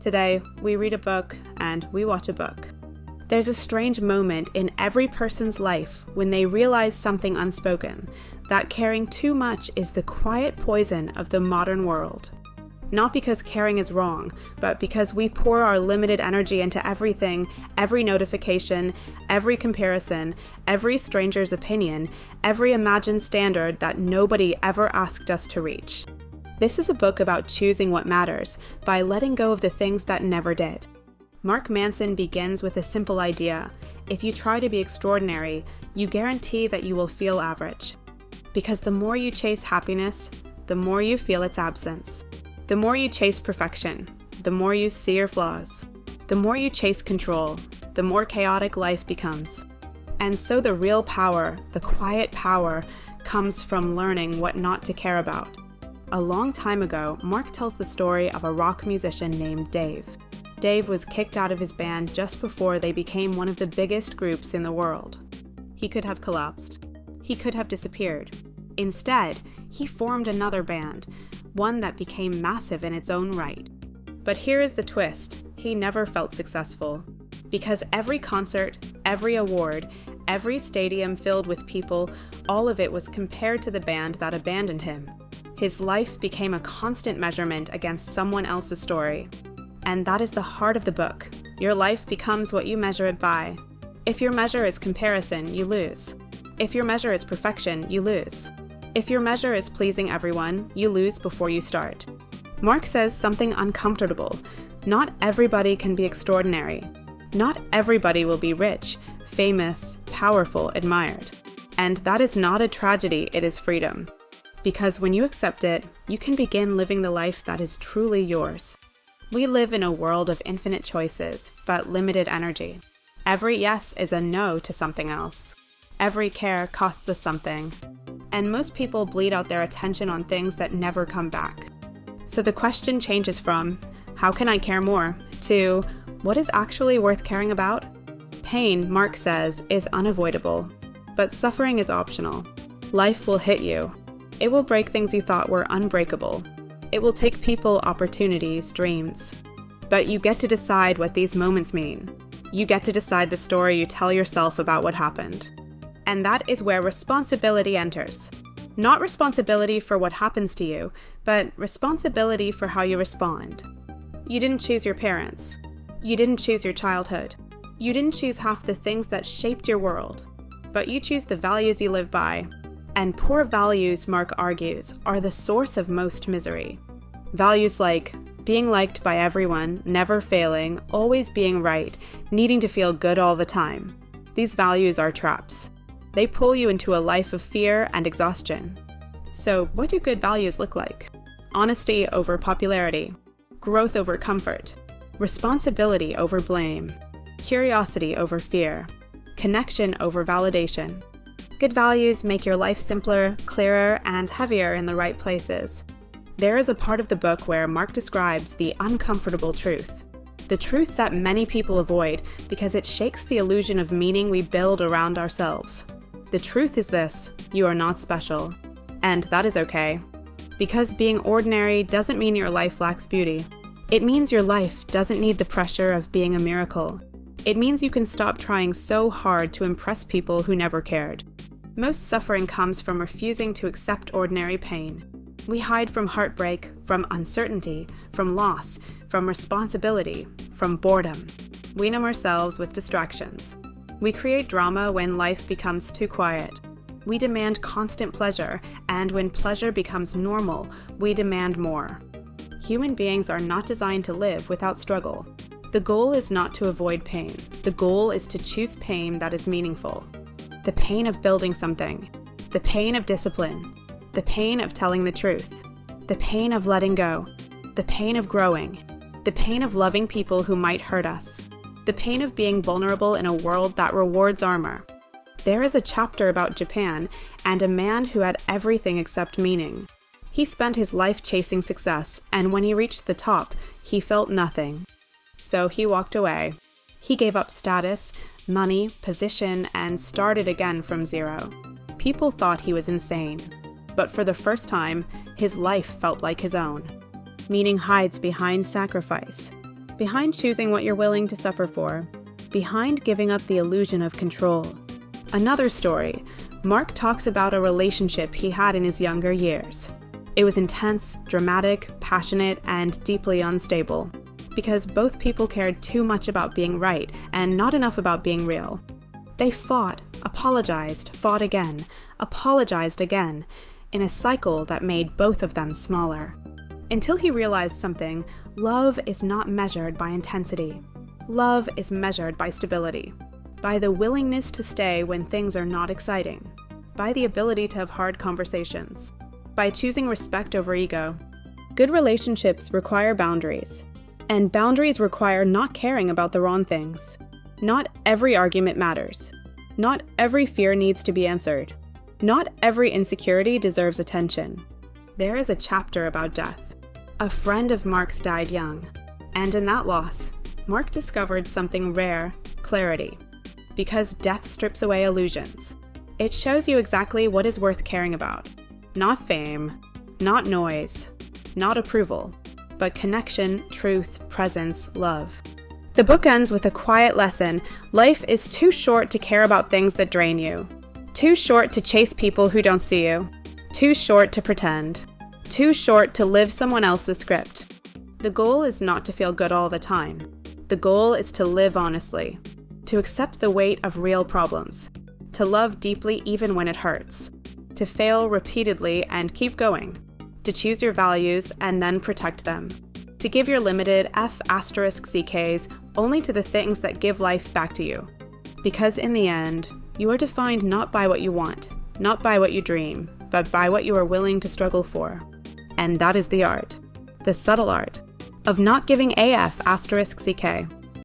Today, we read a book and we watch a book. There's a strange moment in every person's life when they realize something unspoken, that caring too much is the quiet poison of the modern world. Not because caring is wrong, but because we pour our limited energy into everything, every notification, every comparison, every stranger's opinion, every imagined standard that nobody ever asked us to reach. This is a book about choosing what matters by letting go of the things that never did. Mark Manson begins with a simple idea. If you try to be extraordinary, you guarantee that you will feel average. Because the more you chase happiness, the more you feel its absence. The more you chase perfection, the more you see your flaws. The more you chase control, the more chaotic life becomes. And so the real power, the quiet power, comes from learning what not to care about. A long time ago, Mark tells the story of a rock musician named Dave. Dave was kicked out of his band just before they became one of the biggest groups in the world. He could have collapsed. He could have disappeared. Instead, he formed another band, one that became massive in its own right. But here is the twist: he never felt successful. Because every concert, every award, every stadium filled with people, all of it was compared to the band that abandoned him. His life became a constant measurement against someone else's story. And that is the heart of the book. Your life becomes what you measure it by. If your measure is comparison, you lose. If your measure is perfection, you lose. If your measure is pleasing everyone, you lose before you start. Mark says something uncomfortable. Not everybody can be extraordinary. Not everybody will be rich, famous, powerful, admired. And that is not a tragedy, it is freedom. Because when you accept it, you can begin living the life that is truly yours. We live in a world of infinite choices, but limited energy. Every yes is a no to something else. Every care costs us something. And most people bleed out their attention on things that never come back. So the question changes from, how can I care more, to, what is actually worth caring about? Pain, Mark says, is unavoidable. But suffering is optional. Life will hit you. It will break things you thought were unbreakable. It will take people, opportunities, dreams. But you get to decide what these moments mean. You get to decide the story you tell yourself about what happened. And that is where responsibility enters. Not responsibility for what happens to you, but responsibility for how you respond. You didn't choose your parents. You didn't choose your childhood. You didn't choose half the things that shaped your world. But you choose the values you live by. And poor values, Mark argues, are the source of most misery. Values like being liked by everyone, never failing, always being right, needing to feel good all the time. These values are traps. They pull you into a life of fear and exhaustion. So, what do good values look like? Honesty over popularity, growth over comfort, responsibility over blame, curiosity over fear, connection over validation. Good values make your life simpler, clearer, and heavier in the right places. There is a part of the book where Mark describes the uncomfortable truth. The truth that many people avoid because it shakes the illusion of meaning we build around ourselves. The truth is this: you are not special. And that is okay. Because being ordinary doesn't mean your life lacks beauty. It means your life doesn't need the pressure of being a miracle. It means you can stop trying so hard to impress people who never cared. Most suffering comes from refusing to accept ordinary pain. We hide from heartbreak, from uncertainty, from loss, from responsibility, from boredom. We numb ourselves with distractions. We create drama when life becomes too quiet. We demand constant pleasure, and when pleasure becomes normal, we demand more. Human beings are not designed to live without struggle. The goal is not to avoid pain. The goal is to choose pain that is meaningful. The pain of building something, the pain of discipline, the pain of telling the truth, the pain of letting go, the pain of growing, the pain of loving people who might hurt us, the pain of being vulnerable in a world that rewards armor. There is a chapter about Japan and a man who had everything except meaning. He spent his life chasing success, and when he reached the top, he felt nothing. So he walked away. He gave up status, money, position, and started again from zero. People thought he was insane. But for the first time, his life felt like his own. Meaning hides behind sacrifice. behind choosing what you're willing to suffer for, behind giving up the illusion of control. Another story, Mark talks about a relationship he had in his younger years. It was intense, dramatic, passionate, and deeply unstable, because both people cared too much about being right and not enough about being real. They fought, apologized, fought again, apologized again, in a cycle that made both of them smaller. Until he realized something, love is not measured by intensity. Love is measured by stability, by the willingness to stay when things are not exciting, by the ability to have hard conversations, by choosing respect over ego. Good relationships require boundaries, and boundaries require not caring about the wrong things. Not every argument matters. Not every fear needs to be answered. Not every insecurity deserves attention. There is a chapter about death. A friend of Mark's died young, and in that loss, Mark discovered something rare: clarity. Because death strips away illusions. It shows you exactly what is worth caring about. Not fame, not noise, not approval, but connection, truth, presence, love. The book ends with a quiet lesson. Life is too short to care about things that drain you. Too short to chase people who don't see you. Too short to pretend. Too short to live someone else's script. The goal is not to feel good all the time. The goal is to live honestly, to accept the weight of real problems, to love deeply even when it hurts, to fail repeatedly and keep going, to choose your values and then protect them, to give your limited F***CKs only to the things that give life back to you. Because in the end, you are defined not by what you want, not by what you dream, but by what you are willing to struggle for. And that is the art, the subtle art, of not giving AF***CK.